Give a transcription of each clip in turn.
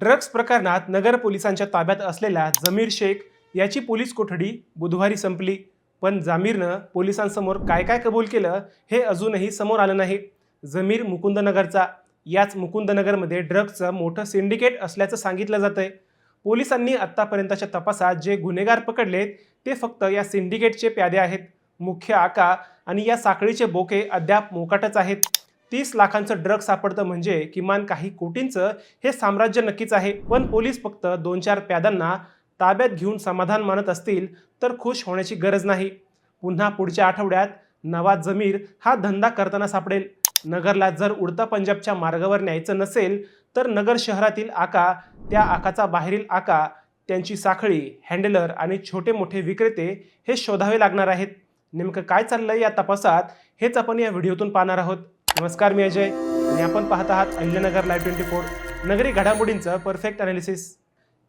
Drugs प्रकरणात नगर पोलिसांच्या ताब्यात असलेल्या जमीर शेख याची पोलीस कोठडी बुधवारी संपली, पण जमीरनं पोलिसांसमोर काय काय कबूल केलं हे अजूनही समोर आलं नाही. जमीर मुकुंदनगरचा, याच मुकुंदनगरमध्ये ड्रग्जचं मोठं सिंडिकेट असल्याचं सांगितलं जातंय. पोलिसांनी आत्तापर्यंतच्या तपासात जे गुन्हेगार पकडलेत ते फक्त या सिंडिकेटचे प्यादे आहेत. मुख्य आका आणि या साखळीचे बोके अद्याप मोकाटच आहेत. 30 लाखांचं ड्रग सापडतं म्हणजे किमान काही कोटींचं हे साम्राज्य नक्कीच आहे. पण पोलीस फक्त 2-4 प्याद्यांना ताब्यात घेऊन समाधान मानत असतील तर खुश होण्याची गरज नाही. पुन्हा पुढच्या आठवड्यात नवा जमीर हा धंदा करताना सापडेल. नगरला जर उडता पंजाबच्या मार्गावर न्यायचं नसेल तर नगर शहरातील आका, त्या आकाचा बाहेरील आका, त्यांची साखळी, हँडलर आणि छोटे मोठे विक्रेते हे शोधावे लागणार आहेत. नेमकं काय चाललंय या तपासात हेच आपण या व्हिडिओतून पाहणार आहोत. नमस्कार, मी अजय आणि आपण पाहत आहात अहिल्यानगर लाईव्ह 24, नगरी घडामोडींचं परफेक्ट अनालिसिस.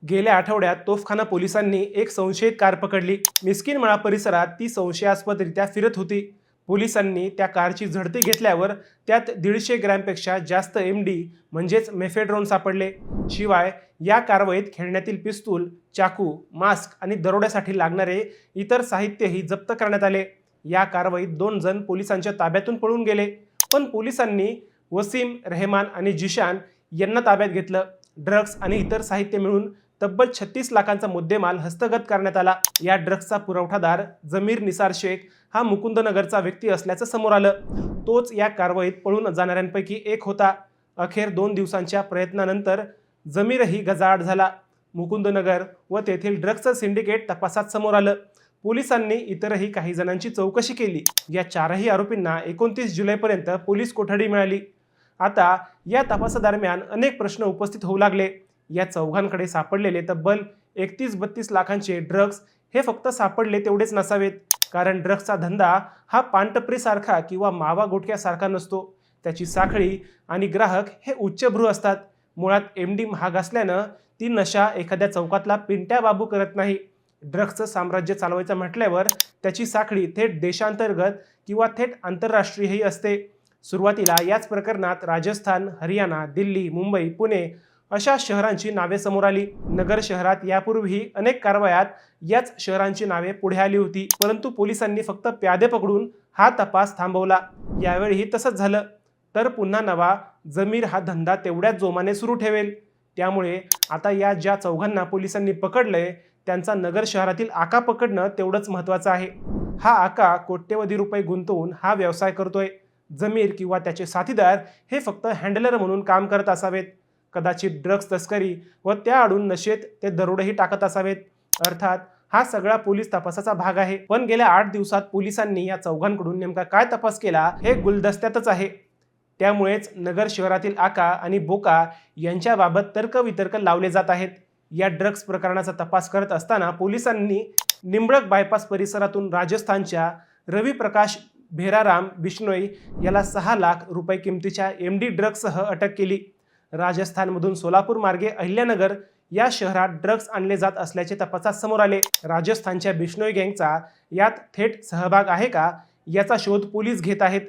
गेल्या आठवड्यात तोफखाना पोलिसांनी एक संशयित कार पकडली. मिस्किनमळा परिसरात ती संशयास्पदरित्या फिरत होती. पोलिसांनी त्या कारची झडती घेतल्यावर त्यात 150 ग्रॅमपेक्षा जास्त MD म्हणजेच मेफेड्रोन सापडले. शिवाय या कारवाईत खेळण्यातील पिस्तूल, चाकू, मास्क आणि दरोड्यासाठी लागणारे इतर साहित्यही जप्त करण्यात आले. या कारवाईत 2 जण पोलिसांच्या ताब्यातून पळून गेले, पण पोलिसांनी वसीम, रहमान आणि जिशान यांना ताब्यात घेतलं. ड्रग्ज आणि इतर साहित्य मिळून तब्बल 36 लाखांचा मुद्देमाल हस्तगत करण्यात आला. या ड्रग्जचा पुरवठादार जमीर निसार शेख हा मुकुंदनगरचा व्यक्ती असल्याचं समोर आलं. तोच या कारवाईत पळून जाणाऱ्यांपैकी एक होता. अखेर 2 दिवसांच्या प्रयत्नानंतर जमीरही गजाआड झाला. मुकुंदनगर व तेथील ड्रग्जचं सिंडिकेट तपासात समोर आलं. पोलिसांनी इतरही काही जणांची चौकशी केली. या 4ही आरोपींना 29 जुलैपर्यंत पोलीस कोठडी मिळाली. आता या तपासादरम्यान अनेक प्रश्न उपस्थित होऊ लागले. या चौघांकडे सापडलेले तब्बल 31-32 लाखांचे ड्रग्ज हे फक्त सापडले तेवढेच नसावेत, कारण ड्रग्जचा धंदा हा पानटपरीसारखा किंवा मावा गुटख्यासारखा नसतो. त्याची साखळी आणि ग्राहक हे उच्चभ्रू असतात. मुळात MD महाग असल्यानं ती नशा एखाद्या चौकातला पिंट्या बाबू करत नाही. ड्रग्जचं साम्राज्य चालवायचं म्हटल्यावर त्याची साखळी थेट देशांतर्गत किंवा थेट आंतरराष्ट्रीयही असते. सुरुवातीला याच प्रकरणात राजस्थान, हरियाणा, दिल्ली, मुंबई, पुणे अशा शहरांची नावे समोर आली. नगर शहरात यापूर्वीही अनेक कारवायात याच शहरांची नावे पुढे आली होती, परंतु पोलिसांनी फक्त प्यादे पकडून हा तपास थांबवला. यावेळीही तसंच झालं. तर पुन्हा नवा जमीर हा धंदा तेवढ्याच जोमाने सुरू ठेवेल. त्यामुळे आता या ज्या चौघांना पोलिसांनी पकडलंय त्यांचा नगर शहरातील आका पकडणं तेवढंच महत्त्वाचं आहे. हा आका कोट्यवधी रुपये गुंतवून हा व्यवसाय करतोय. जमीर किंवा त्याचे साथीदार हे फक्त हँडलर म्हणून काम करत असावेत. कदाचित ड्रग्ज तस्करी व त्या आडून नशेत ते दरोडेही टाकत असावेत. अर्थात हा सगळा पोलीस तपासाचा भाग आहे. पण गेल्या 8 दिवसात पोलिसांनी या चौघांकडून नेमका काय तपास केला हे गुलदस्त्यातच आहे. त्यामुळेच नगर शहरातील आका आणि बोका यांच्याबाबत तर्कवितर्क लावले जात आहेत. या ड्रग्ज प्रकरणाचा तपास करत असताना पोलिसांनी निंबळक बायपास परिसरातून राजस्थानच्या रवी प्रकाश भेराराम बिश्नोई याला 6 लाख रुपये किमतीच्या MD ड्रग्जसह अटक केली. राजस्थानमधून सोलापूर मार्गे अहिल्यानगर या शहरात ड्रग्ज आणले जात असल्याचे तपासात समोर आले. राजस्थानच्या बिश्नोई गँगचा यात थेट सहभाग आहे का याचा शोध पोलीस घेत आहेत.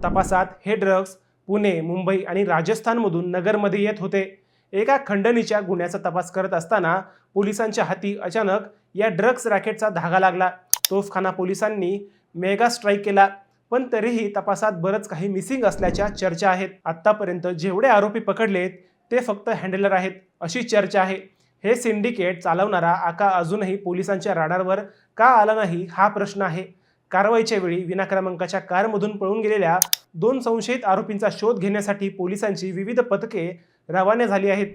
तपासात हे ड्रग्ज पुणे, मुंबई आणि राजस्थानमधून नगरमध्ये येत होते. एका खंडणीच्या गुन्ह्याचा तपास करत असताना पोलिसांच्या हाती अचानक या ड्रग्ज रॅकेटचा धागा लागला. तोफखाना पोलिसांनी मेगा स्ट्राईक केला, पण तरीही तपासात बरंच काही मिसिंग असल्याच्या चर्चा आहेत. आत्तापर्यंत जेवढे आरोपी पकडलेत ते फक्त हँडलर आहेत अशी चर्चा आहे. हे सिंडिकेट चालवणारा आका अजूनही पोलिसांच्या राडारवर का आला नाही हा प्रश्न आहे. कारवाईच्या वेळी विनाक्रमांकाच्या कारमधून पळून गेलेल्या 2 संशयित आरोपींचा शोध घेण्यासाठी पोलिसांची विविध पथके रवाना झाली आहेत.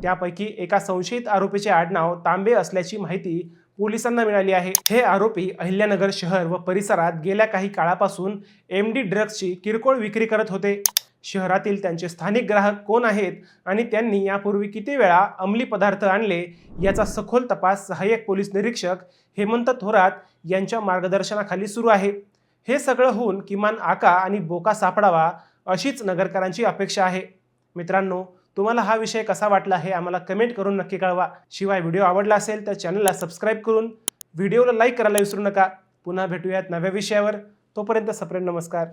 त्यापैकी एका संशयित आरोपीचे आडनाव तांबे असल्याची माहिती पोलिसांना मिळाली आहे. हे आरोपी अहिल्यानगर शहर व परिसरात गेल्या काही काळापासून MD ड्रग्जची किरकोळ विक्री करत होते. शहरातील त्यांचे स्थानिक ग्राहक कोण आहेत आणि त्यांनी यापूर्वी किती वेळा अंमली पदार्थ आणले याचा सखोल तपास सहाय्यक पोलीस निरीक्षक हेमंत थोरात यांच्या मार्गदर्शनाखाली सुरू आहे. हे सगळं होऊन किमान आका आणि बोका सापडावा अशीच नगरकरांची अपेक्षा आहे. मित्रांनो, तुम्हाला हा विषय कसा वाटला हे आम्हाला कमेंट करून नक्की कळवा. शिवाय व्हिडिओ आवडला असेल तर चॅनलला सबस्क्राईब करून व्हिडिओला लाईक करायला विसरू नका. पुन्हा भेटूयात नव्या विषयावर. तोपर्यंत सप्रेम नमस्कार.